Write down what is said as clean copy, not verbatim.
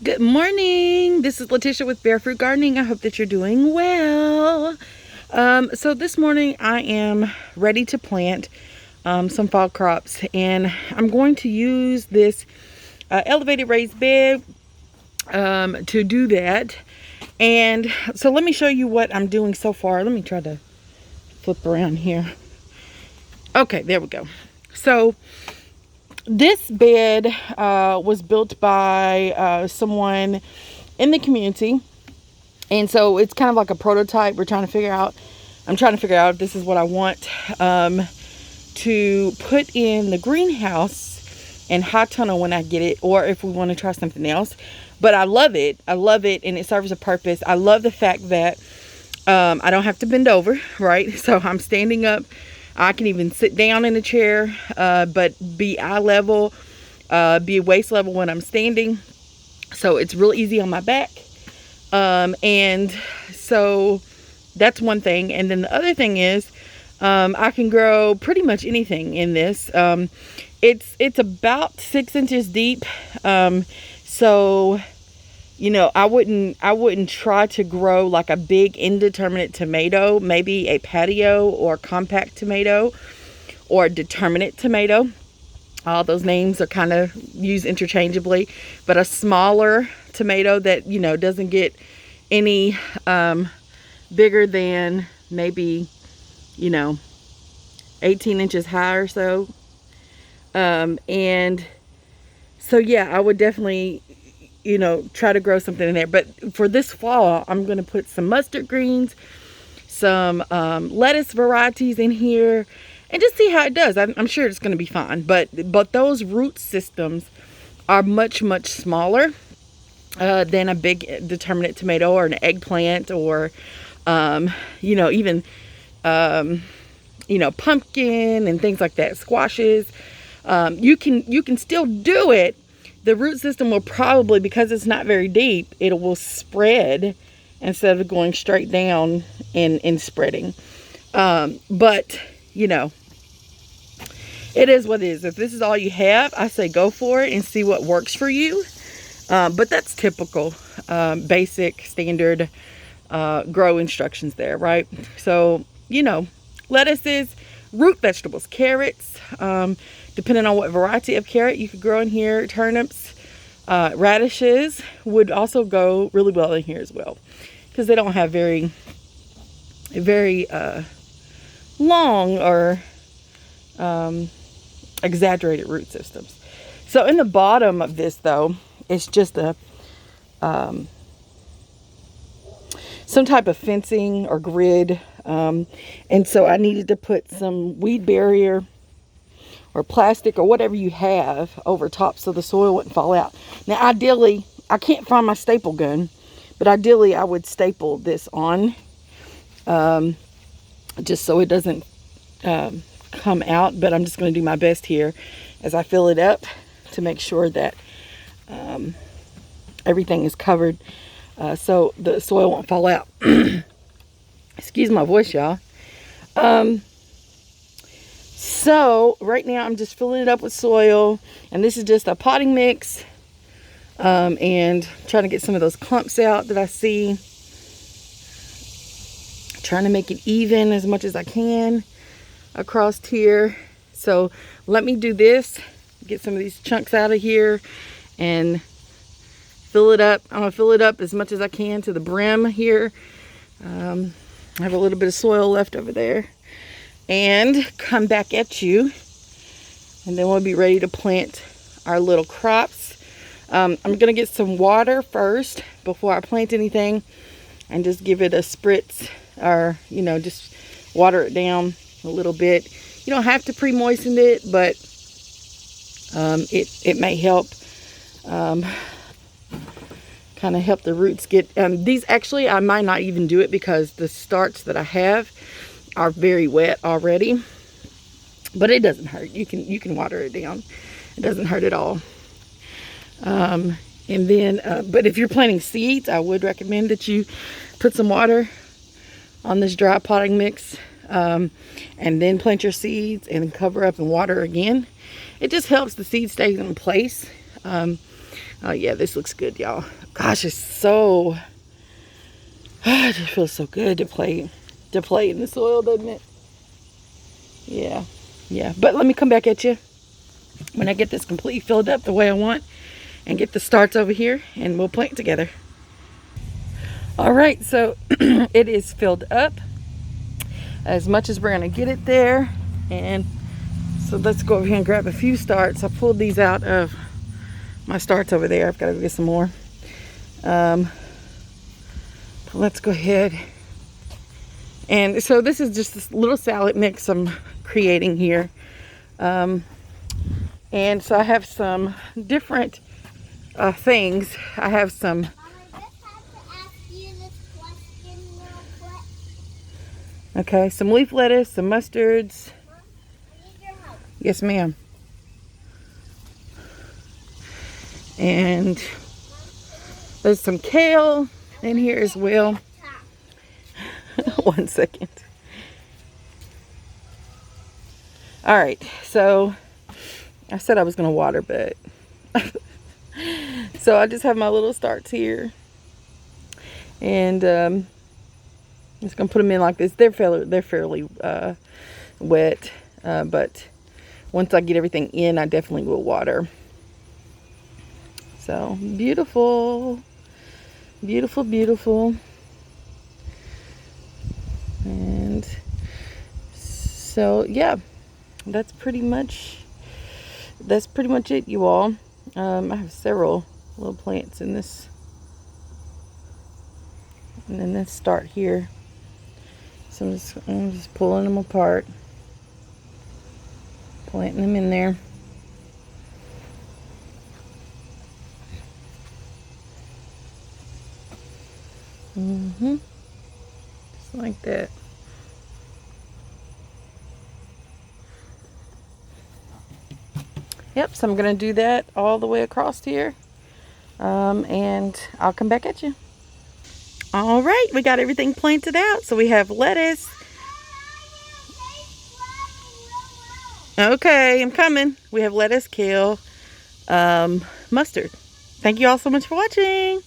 Good morning. This is Letitia with Barefoot Gardening. I hope that you're doing well. So this morning I am ready to plant some fall crops, and I'm going to use this elevated raised bed to do that. And so let me show you what I'm doing so far. Let me try to flip around here. Okay, there we go. So this bed was built by someone in the community, and so it's kind of like a prototype. I'm trying to figure out if this is what I want to put in the greenhouse and high tunnel when I get it, or if we want to try something else. But I love it, and it serves a purpose. I love the fact that I don't have to bend over, right? So I'm standing up. I can even sit down in a chair, but be eye level, be waist level when I'm standing. So it's real easy on my back. And so that's one thing. And then the other thing is, I can grow pretty much anything in this. It's about 6 inches deep. So, you know, I wouldn't try to grow like a big indeterminate tomato, maybe a patio or compact tomato or determinate tomato. All those names are kind of used interchangeably, but a smaller tomato that, you know, doesn't get any bigger than maybe, you know, 18 inches high or so. And so, yeah, I would definitely, you know, try to grow something in there. But for this fall, I'm going to put some mustard greens, some lettuce varieties in here, and just see how it does. I'm sure it's going to be fine. But those root systems are much smaller than a big determinate tomato or an eggplant, or you know, even you know, pumpkin and things like that, squashes. You can still do it. The root system will probably, because it's not very deep, it will spread instead of going straight down and spreading. But, you know, it is what it is. If this is all you have, I say go for it and see what works for you. But that's typical, basic, standard grow instructions there, right? So, you know, lettuces, root vegetables, carrots, depending on what variety of carrot you could grow in here, turnips, radishes would also go really well in here as well, because they don't have very long or exaggerated root systems. So in the bottom of this, though, it's just a some type of fencing or grid, and so I needed to put some weed barrier or plastic or whatever you have over top so the soil wouldn't fall out. Now, ideally, I can't find my staple gun, but ideally I would staple this on, just so it doesn't come out. But I'm just going to do my best here as I fill it up to make sure that everything is covered, so the soil won't fall out. Excuse my voice, y'all. So right now I'm just filling it up with soil, and this is just a potting mix, and trying to get some of those clumps out that I see, trying to make it even as much as I can across here. So let me do this, get some of these chunks out of here and fill it up. I'm gonna fill it up as much as I can to the brim here. I have a little bit of soil left over there, and come back at you, and then we'll be ready to plant our little crops. I'm gonna get some water first before I plant anything, and just give it a spritz, or, you know, just water it down a little bit. You don't have to pre-moisten it, but it may help kind of help the roots get these. Actually, I might not even do it because the starts that I have are very wet already, but it doesn't hurt. You can water it down. It doesn't hurt at all. And then but if you're planting seeds, I would recommend that you put some water on this dry potting mix, and then plant your seeds and cover up and water again. It just helps the seed stay in place. Oh yeah, this looks good, y'all. Gosh, it's so, it just feels so good to play in the soil, doesn't it? Yeah, yeah. But let me come back at you when I get this completely filled up the way I want and get the starts over here, and we'll plant together. All right, so it is filled up as much as we're gonna get it there. And so let's go over here and grab a few starts. I pulled these out of my starts over there. I've got to go get some more. Let's go ahead. And so this is just this little salad mix I'm creating here. And so I have some different things. I have some. Mom, I just have to ask you this question real quick. Okay, some leaf lettuce, some mustards. Mom, I need your help. Yes, ma'am. And there's some kale in here as well. 1 second. All right, so I said I was going to water, but so I just have my little starts here, and I'm just going to put them in like this. They're fairly wet, but once I get everything in, I definitely will water. So beautiful, beautiful, beautiful. And so yeah, that's pretty much it, you all. I have several little plants in this, and then this start here. So I'm just pulling them apart, planting them in there. Just like that. Yep, so I'm going to do that all the way across here. And I'll come back at you. All right, we got everything planted out. So we have lettuce. Okay, I'm coming. We have lettuce, kale, mustard. Thank you all so much for watching.